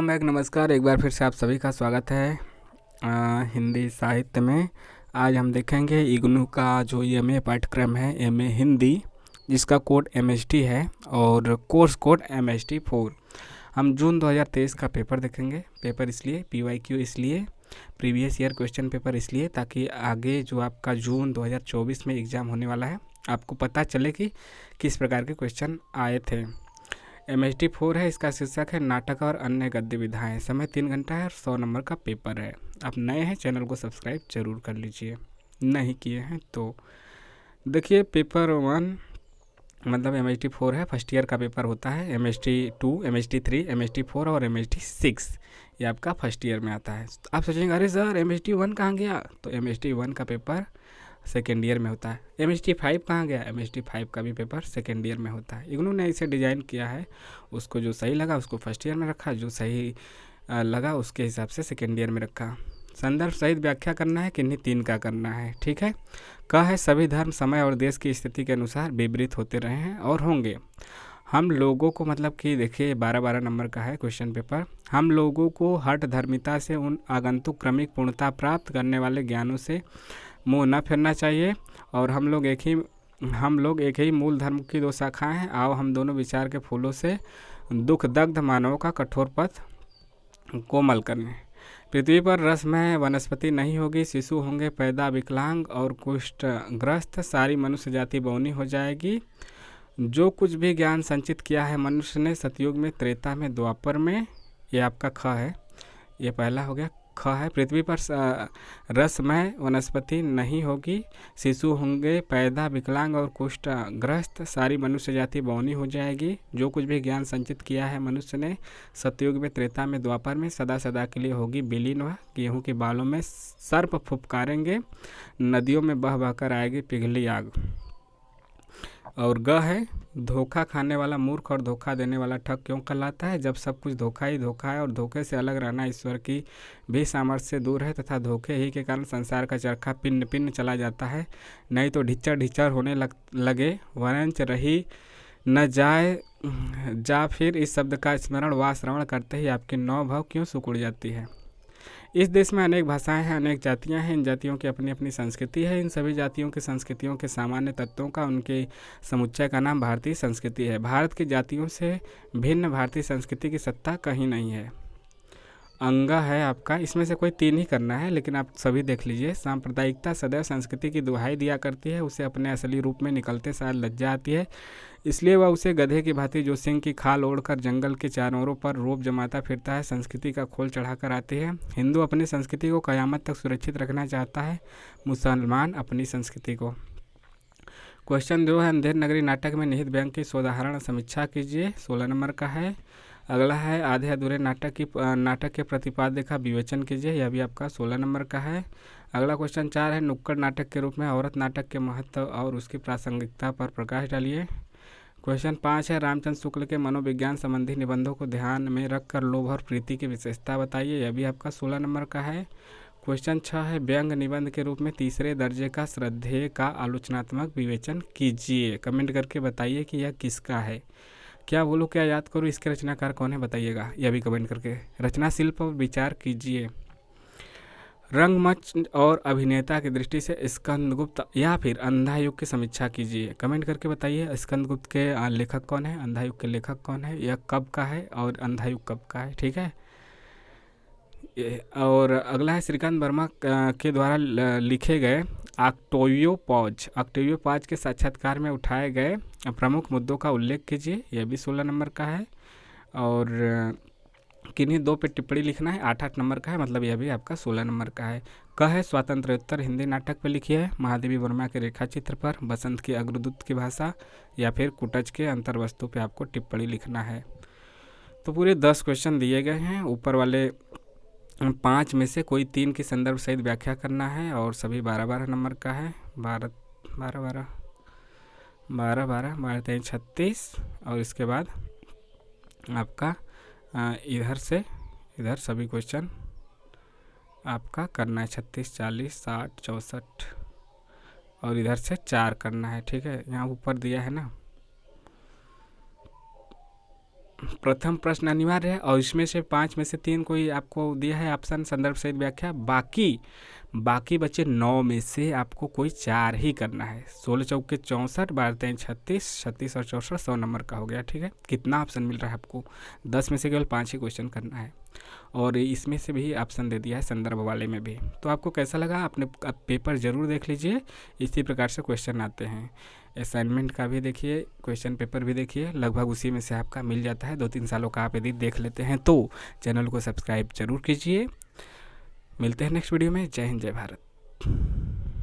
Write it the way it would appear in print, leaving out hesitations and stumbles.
Back नमस्कार। एक बार फिर से आप सभी का स्वागत है हिंदी साहित्य में। आज हम देखेंगे इग्नू का जो एमए पाठ्यक्रम है, एमए हिंदी, जिसका कोड एमएसटी है और कोर्स कोड एमएसटी 4। हम जून 2023 का पेपर देखेंगे। पेपर इसलिए, पीवाईक्यू इसलिए, प्रीवियस ईयर क्वेश्चन पेपर इसलिए, ताकि आगे जो आपका जून 2024 में एग्ज़ाम होने वाला है आपको पता चले कि किस प्रकार के क्वेश्चन आए थे। एमएसटी 4 है, इसका शीर्षक है नाटक और अन्य गद्य विधाएँ। समय 3 घंटा है और 100 नंबर का पेपर है। आप नए हैं, चैनल को सब्सक्राइब जरूर कर लीजिए, नहीं किए हैं तो। देखिए, पेपर 1 मतलब एमएसटी 4 है, फर्स्ट ईयर का पेपर होता है। एमएसटी 2, एमएसटी 3, एमएसटी 4 और एमएसटी 6 ये आपका फर्स्ट ईयर में आता है। तो आप सोचेंगे अरे सर एमएसटी 1 कहाँ गया, तो एमएसटी 1 का पेपर सेकेंड ईयर में होता है। एमएसटी 5 कहाँ गया, एमएसटी 5 का भी पेपर सेकेंड ईयर में होता है। इग्नू ने इसे डिज़ाइन किया है, उसको जो सही लगा उसको फर्स्ट ईयर में रखा, जो सही लगा उसके हिसाब से सेकेंड ईयर में रखा। संदर्भ सहित व्याख्या करना है, किन्हीं 3 का करना है, ठीक है। कहा है सभी धर्म समय और देश की स्थिति के अनुसार विपरीत होते रहे हैं और होंगे। हम लोगों को, मतलब कि देखिए 12-12 नंबर का है क्वेश्चन पेपर। हम लोगों को हठ धर्मिता से उन आगंतुक क्रमिक पूर्णता प्राप्त करने वाले ज्ञानों से मुंह न फेरना चाहिए। और हम लोग एक ही मूल धर्म की 2 शाखाएं हैं। आओ हम दोनों विचार के फूलों से दुख दग्ध मानवों का कठोर पथ कोमल करें। पृथ्वी पर रसमय वनस्पति नहीं होगी, शिशु होंगे पैदा विकलांग और कुष्ठग्रस्त, सारी मनुष्य जाति बौनी हो जाएगी। जो कुछ भी ज्ञान संचित किया है मनुष्य ने सतयुग में, त्रेता में, द्वापर में, ये आपका ख है, ये पहला हो गया। ख है पृथ्वी पर रसमय वनस्पति नहीं होगी, शिशु होंगे पैदा विकलांग और कुष्ठग्रस्त, सारी मनुष्य जाति बौनी हो जाएगी। जो कुछ भी ज्ञान संचित किया है मनुष्य ने सतयुग में, त्रेता में, द्वापर में, सदा सदा के लिए होगी विलीन। वह गेहूँ के बालों में सर्प फुफकारेंगे, नदियों में बह बहकर आएगी पिघली आग। और ग है धोखा खाने वाला मूर्ख और धोखा देने वाला ठग क्यों कहलाता है, जब सब कुछ धोखा ही धोखा है और धोखे से अलग रहना ईश्वर की भी सामर्थ्य से दूर है, तथा धोखे ही के कारण संसार का चरखा पिन्न पिन्न चला जाता है। नहीं तो ढिच्चर ढिच्चर होने लगे, वरंच रही न जाए जा, फिर इस शब्द का स्मरण व श्रवण करते ही आपकी 9 भाव क्यों सिकुड़ जाती है। इस देश में अनेक भाषाएं हैं, अनेक जातियां हैं। इन जातियों की अपनी अपनी संस्कृति है। इन सभी जातियों की संस्कृतियों के सामान्य तत्वों का, उनके समुच्चय का नाम भारतीय संस्कृति है। भारत की जातियों से भिन्न भारतीय संस्कृति की सत्ता कहीं नहीं है। अंगा है आपका, इसमें से कोई 3 ही करना है, लेकिन आप सभी देख लीजिए। सांप्रदायिकता सदैव संस्कृति की दुहाई दिया करती है, उसे अपने असली रूप में निकलते सार लज्जा आती है, इसलिए वह उसे गधे की भांति जो सिंह की खाल ओढ़कर जंगल के चारों ओरों पर रोब जमाता फिरता है, संस्कृति का खोल चढ़ाकर आती है। हिंदू अपनी संस्कृति को कयामत तक सुरक्षित रखना चाहता है, मुसलमान अपनी संस्कृति को। क्वेश्चन 2 है अंधेर नगरी नाटक में निहित व्यंग की सोदाहरण समीक्षा कीजिए, 16 नंबर का है। अगला है आधे अधूरे नाटक के प्रतिपाद्य का विवेचन कीजिए, यह भी आपका 16 नंबर का है। अगला क्वेश्चन 4 है नुक्कड़ नाटक के रूप में औरत नाटक के महत्व और उसकी प्रासंगिकता पर प्रकाश डालिए। क्वेश्चन 5 है रामचंद्र शुक्ल के मनोविज्ञान संबंधी निबंधों को ध्यान में रखकर लोभ और प्रीति की विशेषता बताइए, यह भी आपका 16 नंबर का है। क्वेश्चन 6 है व्यंग निबंध के रूप में तीसरे दर्जे का श्रद्धेय का आलोचनात्मक विवेचन कीजिए। कमेंट करके बताइए कि यह किसका है। क्या बोलूँ, क्या याद करूँ, इसके रचनाकार कौन है बताइएगा, यह भी कमेंट करके। रचना शिल्प पर विचार कीजिए। रंगमंच और अभिनेता की दृष्टि से स्कंदगुप्त या फिर अंधा युग की समीक्षा कीजिए। कमेंट करके बताइए स्कंदगुप्त के लेखक कौन है, अंधा युग के लेखक कौन है, यह कब का है और अंधा युग कब का है, ठीक है। और अगला है श्रीकांत वर्मा के द्वारा लिखे गए ऑक्टेवियो पॉज के साक्षात्कार में उठाए गए प्रमुख मुद्दों का उल्लेख कीजिए, यह भी 16 नंबर का है। और किन्हीं 2 पे टिप्पणी लिखना है, 8-8 नंबर का है, मतलब यह भी आपका 16 नंबर का है। क है स्वातंत्र्योत्तर हिंदी नाटक पे लिखी है, महादेवी वर्मा के रेखा चित्र पर, बसंत की अग्रदूत की भाषा या फिर कुटज के अंतर्वस्तु पे आपको टिप्पणी लिखना है। तो पूरे 10 क्वेश्चन दिए गए हैं। ऊपर वाले 5 में से कोई 3 की संदर्भ सहित व्याख्या करना है और सभी 12-12 नंबर का है। 12-12 36 और इसके बाद आपका इधर से इधर सभी क्वेश्चन आपका करना है 36, 40, 60, 64 और इधर से 4 करना है, ठीक है। यहाँ ऊपर दिया है ना, प्रथम प्रश्न अनिवार्य है और इसमें से 5 में से 3 कोई आपको दिया है ऑप्शन संदर्भ सहित व्याख्या, बाकी बचे 9 में से आपको कोई 4 ही करना है। 16 चौके 64, 12 3 36, 36 और 64 100 नंबर का हो गया। ठीक है, कितना ऑप्शन मिल रहा है आपको? 10 में से केवल 5 ही क्वेश्चन करना है और इसमें से भी ऑप्शन दे दिया है संदर्भ वाले में भी। तो आपको कैसा लगा? आपने पेपर ज़रूर देख लीजिए, इसी प्रकार से क्वेश्चन आते हैं। असाइनमेंट का भी देखिए, क्वेश्चन पेपर भी देखिए, लगभग उसी में से आपका मिल जाता है। 2-3 सालों का आप यदि देख लेते हैं तो चैनल को सब्सक्राइब जरूर कीजिए। मिलते हैं नेक्स्ट वीडियो में। जय हिंद, जय भारत।